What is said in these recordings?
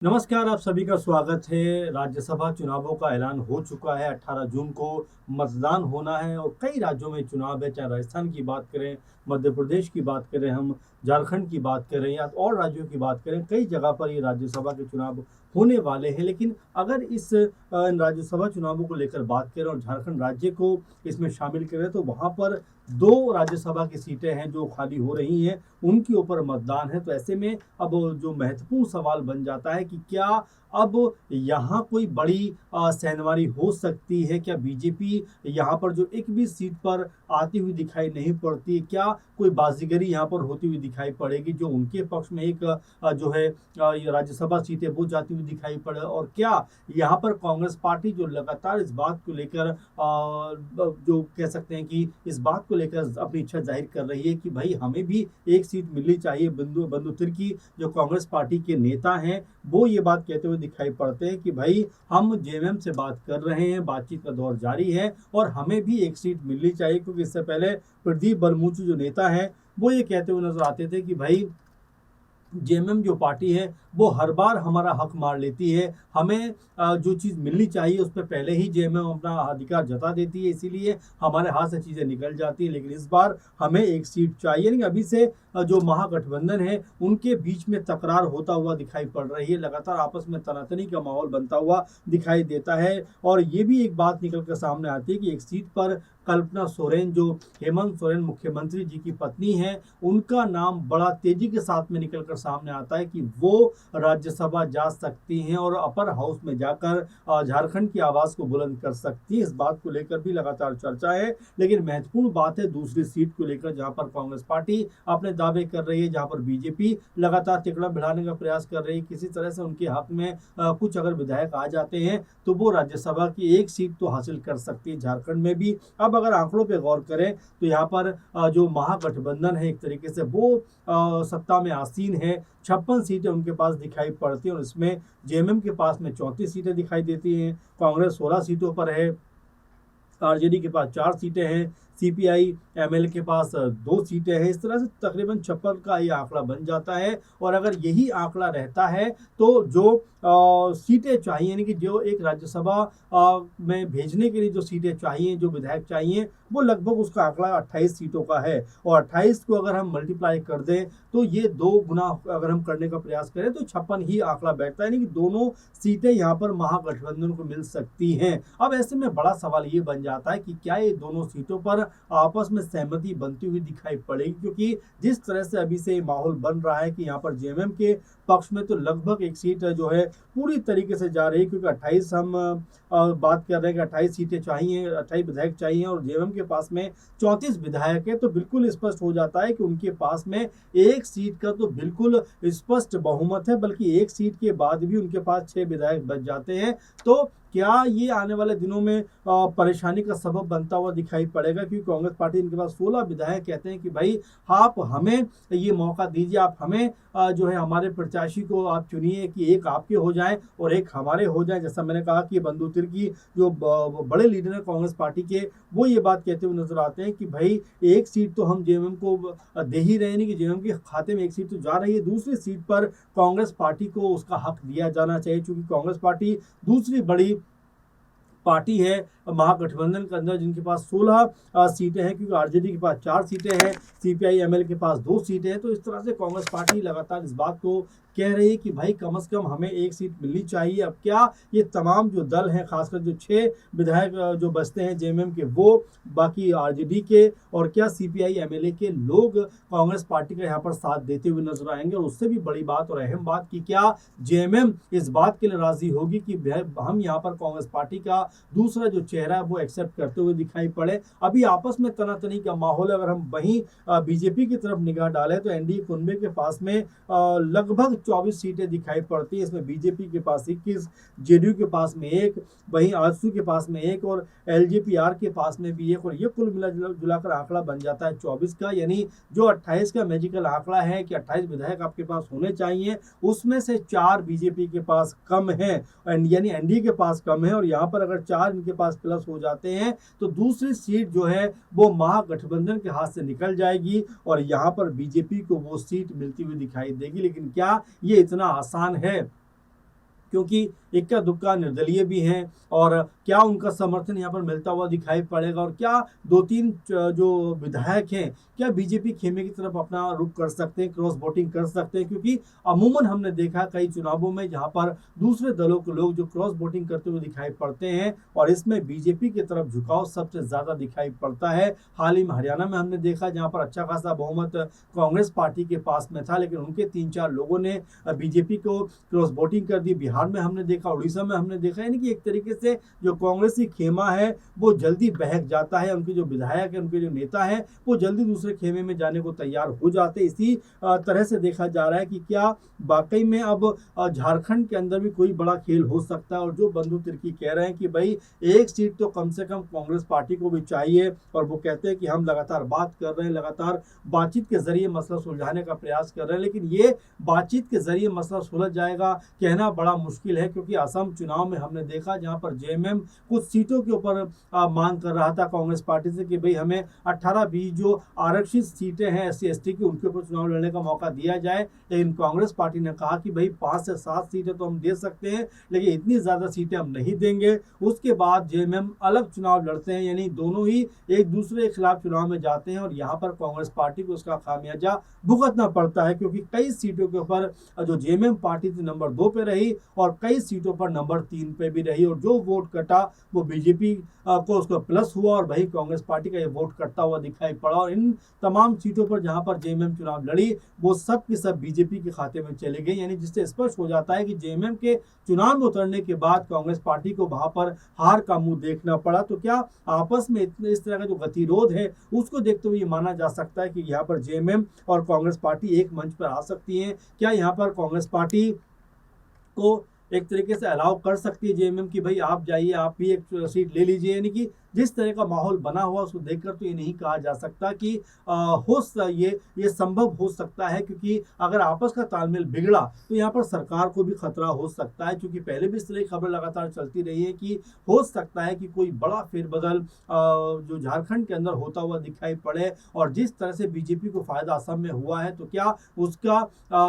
नमस्कार, आप सभी का स्वागत है। राज्यसभा चुनावों का ऐलान हो चुका है। 18 जून को मतदान होना है और कई राज्यों में चुनाव है, चाहे राजस्थान की बात करें, मध्य प्रदेश की बात करें, हम झारखंड की बात करें या और राज्यों की बात करें, कई जगह पर ये राज्यसभा के चुनाव होने वाले हैं। लेकिन अगर इस राज्यसभा चुनावों को लेकर बात करें और झारखंड राज्य को इसमें शामिल करें, तो वहाँ पर 2 राज्यसभा की सीटें हैं जो खाली हो रही हैं, उनके ऊपर मतदान है। तो ऐसे में अब जो महत्वपूर्ण सवाल बन जाता है कि क्या अब यहाँ कोई बड़ी सहमति हो सकती है? क्या बीजेपी यहाँ पर जो एक भी सीट पर आती हुई दिखाई नहीं पड़ती, क्या कोई बाजीगरी यहाँ पर होती हुई दिखाई पड़ेगी जो उनके पक्ष में एक जो है ये राज्यसभा सीटें वो जाती हुई दिखाई पड़े? और क्या यहाँ पर कांग्रेस पार्टी जो लगातार इस बात को लेकर जो कह सकते हैं कि इस बात को लेकर अपनी इच्छा जाहिर कर रही है कि भाई हमें भी एक सीट मिलनी चाहिए। बंधु तिर्की जो कांग्रेस पार्टी के नेता हैं, वो ये बात कहते हुए दिखाई पड़ते हैं कि भाई हम जेएमएम से बात कर रहे हैं, बातचीत का दौर जारी है और हमें भी एक सीट मिलनी चाहिए। क्योंकि इससे पहले प्रदीप बलमूचु जो नेता हैं, वो ये कहते हुए नजर आते थे कि भाई जेएमएम जो पार्टी है वो हर बार हमारा हक मार लेती है। हमें जो चीज़ मिलनी चाहिए उस पर पहले ही जेएमएम अपना अधिकार जता देती है, इसीलिए हमारे हाथ से चीज़ें निकल जाती हैं। लेकिन इस बार हमें एक सीट चाहिए। यानी अभी से जो महागठबंधन है उनके बीच में तकरार होता हुआ दिखाई पड़ रही है। लगातार आपस में तनातनी का माहौल बनता हुआ दिखाई देता है। और ये भी एक बात निकल कर सामने आती है कि एक सीट पर कल्पना सोरेन, जो हेमंत सोरेन मुख्यमंत्री जी की पत्नी है, उनका नाम बड़ा तेजी के साथ में निकल कर सामने आता है कि वो राज्यसभा जा सकती हैं और अपर हाउस में जाकर झारखंड की आवाज को बुलंद कर सकती है। इस बात को लेकर भी लगातार चर्चा है। लेकिन महत्वपूर्ण बात है दूसरी सीट को लेकर, जहां पर कांग्रेस पार्टी अपने दावे कर रही है, जहां पर बीजेपी लगातार तिकड़ा बढ़ाने का प्रयास कर रही है। किसी तरह से उनके हक में कुछ अगर विधायक आ जाते हैं तो वो राज्यसभा की एक सीट तो हासिल कर सकती है झारखंड में भी। अब अगर आंकड़ों पे गौर करें तो यहाँ पर जो महागठबंधन है एक तरीके से वो सत्ता में आसीन है। 56 सीटें उनके पास दिखाई पड़ती हैं और इसमें जेएमएम के पास में 34 सीटें दिखाई देती हैं। कांग्रेस 16 सीटों पर है, आरजेडी के पास 4 सीटें हैं, सीपीआई एमएल के पास 2 सीटें हैं। इस तरह से तकरीबन 56 का ये आंकड़ा बन जाता है। और अगर यही आंकड़ा रहता है तो जो सीटें चाहिए, यानी कि जो एक राज्यसभा में भेजने के लिए जो सीटें चाहिए, जो विधायक चाहिए, वो लगभग उसका आंकड़ा 28 सीटों का है। और 28 को अगर हम मल्टीप्लाई कर दें तो ये 2 गुना अगर हम करने का प्रयास करें तो 56 ही आंकड़ा बैठता है। यानी कि दोनों सीटें यहाँ पर महागठबंधन को मिल सकती हैं। अब ऐसे में बड़ा सवाल ये बन जाता है कि क्या ये दोनों सीटों पर आपस में सहमति बनती हुई दिखाई पड़ेगी? क्योंकि जिस तरह से अभी से माहौल बन रहा है कि यहाँ पर जेएमएम के पक्ष में तो लगभग एक सीट जो है पूरी तरीके से जा रही है। क्योंकि 28 हम बात कर रहे हैं कि 28 सीटें चाहिए, 28 विधायक चाहिए और जेएमएम के पास में 34 विधायक है। तो बिल्कुल स्पष्ट हो जाता है कि उनके पास में एक सीट का तो बिल्कुल स्पष्ट बहुमत है, बल्कि एक सीट के बाद भी उनके पास 6 विधायक बच जाते हैं। तो क्या ये आने वाले दिनों में परेशानी का सबब बनता हुआ दिखाई पड़ेगा? क्योंकि कांग्रेस पार्टी, इनके पास 16 विधायक कहते हैं कि भाई आप हमें ये मौका दीजिए, आप हमें जो है हमारे प्रत्याशी को आप चुनिए कि एक आपके हो जाए और एक हमारे हो जाए। जैसा मैंने कहा कि बंधु तिर्की जो बड़े लीडर हैं कांग्रेस पार्टी के, वो ये बात कहते हुए नजर आते हैं कि भाई एक सीट तो हम जेएमएम को दे ही रहे, नहीं कि जेएमएम के खाते में एक सीट तो जा रही है, दूसरी सीट पर कांग्रेस पार्टी को उसका हक दिया जाना चाहिए। क्योंकि कांग्रेस पार्टी दूसरी बड़ी पार्टी है महागठबंधन के अंदर, जिनके पास 16 सीटें हैं। क्योंकि आरजेडी के पास 4 सीटें हैं, सीपीआई एमएल के पास 2 सीटें हैं। तो इस तरह से कांग्रेस पार्टी लगातार इस बात को कह रही है कि भाई कम से कम हमें एक सीट मिलनी चाहिए। अब क्या ये तमाम जो दल हैं, खासकर जो 6 विधायक जो बचते हैं जेएमएम के, वो बाकी आरजेडी के और क्या सीपीआई एमएलए के लोग कांग्रेस पार्टी का यहाँ पर साथ देते हुए नजर आएंगे? और उससे भी बड़ी बात और अहम बात कि क्या जेएमएम इस बात के लिए राजी होगी कि हम यहाँ पर कांग्रेस पार्टी का दूसरा जो चेहरा है वो एक्सेप्ट करते हुए दिखाई पड़े? अभी आपस में तनातनी का माहौल है। अगर हम वहीं बीजेपी की तरफ निगाह डालें तो एनडीए कुनबे के पास में लगभग 24 सीटें दिखाई पड़ती है। इसमें बीजेपी के पास 21, जेडीयू के पास में 1, वहीं आजसू के पास में 1 और एलजेपीआर के पास में भी 1। और ये कुल मिला जुलाकर आंकड़ा बन जाता है 24 का। यानी जो 28 का मैजिकल आंकड़ा है कि 28 विधायक आपके पास होने चाहिए, उसमें से 4 बीजेपी के पास कम है, यानी एनडीए के पास कम है। और यहाँ पर अगर 4 इनके पास प्लस हो जाते हैं तो दूसरी सीट जो है वो महागठबंधन के हाथ से निकल जाएगी और यहाँ पर बीजेपी को वो सीट मिलती हुई दिखाई देगी। लेकिन क्या ये इतना आसान है? क्योंकि इक्का दुक्का निर्दलीय भी हैं और क्या उनका समर्थन यहाँ पर मिलता हुआ दिखाई पड़ेगा और क्या दो तीन जो विधायक हैं क्या बीजेपी खेमे की तरफ अपना रुख कर सकते हैं, क्रॉस वोटिंग कर सकते हैं, क्योंकि अमूमन हमने देखा कई चुनावों में जहां पर दूसरे दलों के लोग जो क्रॉस वोटिंग करते हुए दिखाई पड़ते हैं और इसमें बीजेपी की तरफ झुकाव सबसे ज्यादा दिखाई पड़ता है। हाल ही में हरियाणा में हमने देखा जहां पर अच्छा खासा बहुमत कांग्रेस पार्टी के पास में था, लेकिन उनके 3-4 लोगों ने बीजेपी को क्रॉस वोटिंग कर दी। बिहार में हमने देखा, उड़ीसा में हमने देखा, यानी कि एक तरीके से जो कांग्रेसी खेमा है वो जल्दी बहक जाता है, उनके जो विधायक है, उनके जो नेता है वो जल्दी दूसरे खेमे में जाने को तैयार हो जाते। इसी तरह से देखा जा रहा है कि क्या वाकई में अब झारखंड के अंदर भी कोई बड़ा खेल हो सकता है और जो बंधु तिर्की कह रहे हैं कि भाई एक सीट तो कम से कम कांग्रेस पार्टी को भी चाहिए और वो कहते हैं कि हम लगातार बात कर रहे हैं, लगातार बातचीत के जरिए मसला सुलझाने का प्रयास कर रहे हैं, लेकिन ये बातचीत के जरिए मसला सुलझ जाएगा कहना बड़ा मुश्किल है, क्योंकि असम चुनाव में हमने देखा जहां पर जेएमएम कुछ सीटों के ऊपर मांग कर रहा था कांग्रेस पार्टी से कि भाई हमें 18-20 जो आरक्षित सीटें हैं SC ST की उनके ऊपर चुनाव लड़ने का मौका दिया जाए, लेकिन कांग्रेस पार्टी ने कहा कि भाई 5 से 7 सीटें तो हम दे सकते हैं लेकिन इतनी ज्यादा सीटें हम नहीं देंगे। उसके बाद जेएमएम अलग चुनाव लड़ते हैं, यानी दोनों ही एक दूसरे के खिलाफ चुनाव में जाते हैं और यहाँ पर कांग्रेस पार्टी को उसका खामियाजा भुगतना पड़ता है, क्योंकि कई सीटों के ऊपर जो जेएमएम पार्टी थी नंबर 2 पे रही और कई सीटों पर नंबर 3 पे भी रही और जो वोट कटा वो बीजेपी को उसका प्लस हुआ और वही कांग्रेस पार्टी का ये वोट कटता हुआ दिखाई पड़ा और इन तमाम सीटों पर जहां पर जेएमएम चुनाव लड़ी वो सब की सब बीजेपी के खाते में चले गए, यानी जिससे स्पष्ट हो जाता है कि जेएमएम के चुनाव में उतरने के बाद कांग्रेस पार्टी को वहां पर हार का मुंह देखना पड़ा। तो क्या आपस में इस तरह का जो गतिरोध है उसको देखते हुए ये माना जा सकता है कि यहाँ पर जेएमएम और कांग्रेस पार्टी एक मंच पर आ सकती है? क्या यहाँ पर कांग्रेस पार्टी को एक तरीके से अलाउ कर सकती है जेएमएम कि भाई आप जाइए, आप भी एक सीट ले लीजिए? यानी कि जिस तरह का माहौल बना हुआ उसको देखकर तो ये नहीं कहा जा सकता कि ये संभव हो सकता है, क्योंकि अगर आपस का तालमेल बिगड़ा तो यहाँ पर सरकार को भी खतरा हो सकता है, क्योंकि पहले भी इस तरह की खबर लगातार चलती रही है कि हो सकता है कि कोई बड़ा फेरबदल जो झारखंड के अंदर होता हुआ दिखाई पड़े और जिस तरह से बीजेपी को फायदा असम में हुआ है तो क्या उसका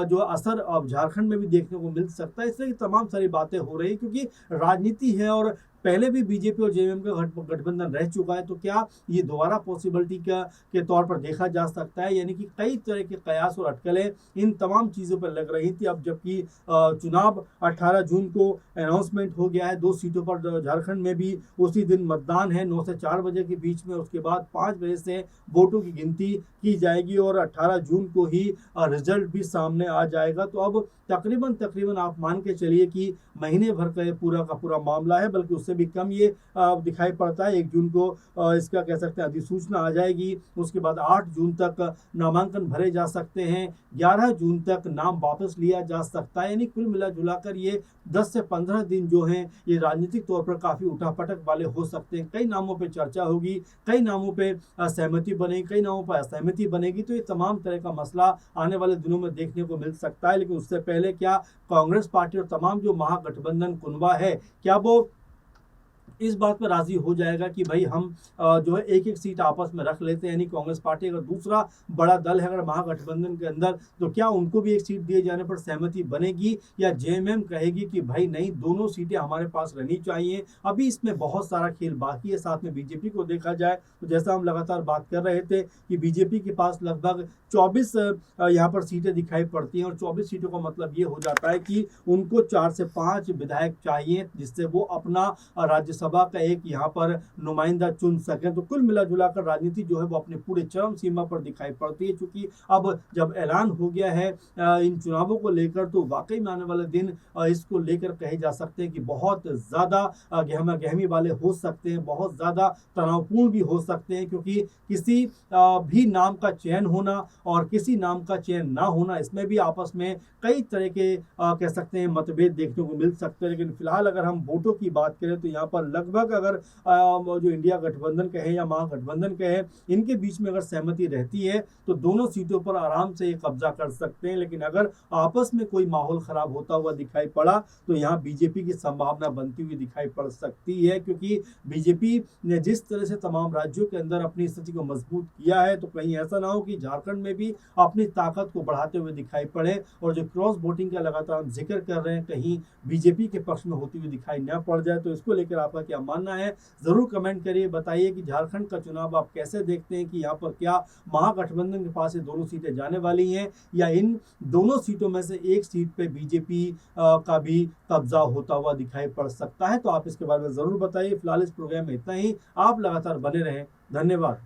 जो असर अब झारखंड में भी देखने को मिल सकता है। इस तरह की तमाम सारी बातें हो रही है, क्योंकि राजनीति है और पहले भी बीजेपी और जेएमएम का गठबंधन रह चुका है, तो क्या ये दोबारा पॉसिबिलिटी के तौर पर देखा जा सकता है? यानी कि कई तरह के कयास और अटकलें इन तमाम चीज़ों पर लग रही थी। अब जबकि चुनाव 18 जून को अनाउंसमेंट हो गया है, 2 सीटों पर झारखंड में भी उसी दिन मतदान है 9 से 4 बजे के बीच में, उसके बाद 5 बजे से वोटों की गिनती की जाएगी और 18 जून को ही रिजल्ट भी सामने आ जाएगा। तो अब तकरीबन आप मान के चलिए कि महीने भर का ये पूरा का पूरा मामला है, बल्कि उससे भी कम ये दिखाई पड़ता है। 1 जून को इसका कह सकते हैं अधिसूचना आ जाएगी, उसके बाद 8 जून तक नामांकन भरे जा सकते हैं, 11 जून तक नाम वापस लिया जा सकता है। यानी कुल मिला जुलाकर ये 10 से 15 दिन जो हैं ये राजनीतिक तौर पर काफ़ी उठापटक वाले हो सकते हैं। कई नामों पे चर्चा होगी, कई नामों पे सहमति बनेगी, कई नामों पर असहमति बनेगी, तो ये तमाम तरह का मसला आने वाले दिनों में देखने को मिल सकता है। लेकिन उससे पहले क्या कांग्रेस पार्टी और तमाम जो महागठबंधन कुनबा है क्या वो इस बात पर राजी हो जाएगा कि भाई हम जो है एक सीट आपस में रख लेते हैं? यानी कांग्रेस पार्टी अगर दूसरा बड़ा दल है अगर महागठबंधन के अंदर, तो क्या उनको भी एक सीट दिए जाने पर सहमति बनेगी या जेएमएम कहेगी कि भाई नहीं, दोनों सीटें हमारे पास रहनी चाहिए? अभी इसमें बहुत सारा खेल बाकी है। साथ में बीजेपी को देखा जाए तो जैसा हम लगातार बात कर रहे थे कि बीजेपी के पास लगभग 24 यहाँ पर सीटें दिखाई पड़ती हैं और 24 सीटों का मतलब ये हो जाता है कि उनको 4 से 5 विधायक चाहिए जिससे वो अपना राज्यसभा का एक यहाँ पर नुमाइंदा चुन सकें। तो कुल मिला जुलाकर राजनीति जो है वो अपने पूरे चरम सीमा पर दिखाई पड़ती है, क्योंकि अब जब ऐलान हो गया है इन चुनावों को लेकर तो वाकई में आने वाले दिन इसको लेकर कहे जा सकते हैं कि बहुत ज़्यादा गहमा गहमी वाले हो सकते हैं, बहुत ज़्यादा तनावपूर्ण भी हो सकते हैं, क्योंकि किसी भी नाम का चयन होना और किसी नाम का चयन ना होना, इसमें भी आपस में कई तरह के कह सकते हैं मतभेद देखने को मिल सकते हैं। लेकिन फिलहाल अगर हम वोटों की बात करें तो यहाँ पर लगभग अगर जो इंडिया गठबंधन कहे या महागठबंधन कहे, इनके बीच में अगर सहमति रहती है तो दोनों सीटों पर आराम से ये कब्जा कर सकते हैं। लेकिन अगर आपस में कोई माहौल खराब होता हुआ दिखाई पड़ा तो यहाँ बीजेपी की संभावना बनती हुई दिखाई पड़ सकती है, क्योंकि बीजेपी ने जिस तरह से तमाम राज्यों के अंदर अपनी स्थिति को मजबूत किया है, तो कहीं ऐसा ना हो कि झारखंड में भी अपनी ताकत को बढ़ाते हुए दिखाई पड़े और जो क्रॉस वोटिंग का लगातार हम जिक्र कर रहे हैं कहीं बीजेपी के पक्ष में होती हुई दिखाई न पड़ जाए। तो इसको लेकर आपका क्या मानना है, जरूर कमेंट करिए, बताइए कि झारखंड का चुनाव आप कैसे देखते हैं, कि यहाँ पर क्या महागठबंधन के पास ये दोनों सीटें जाने वाली हैं या इन दोनों सीटों में से एक सीट पे बीजेपी का भी कब्जा होता हुआ दिखाई पड़ सकता है। तो आप इसके बारे में जरूर बताइए। फिलहाल इस प्रोग्राम में इतना ही, आप लगातार बने रहें। धन्यवाद।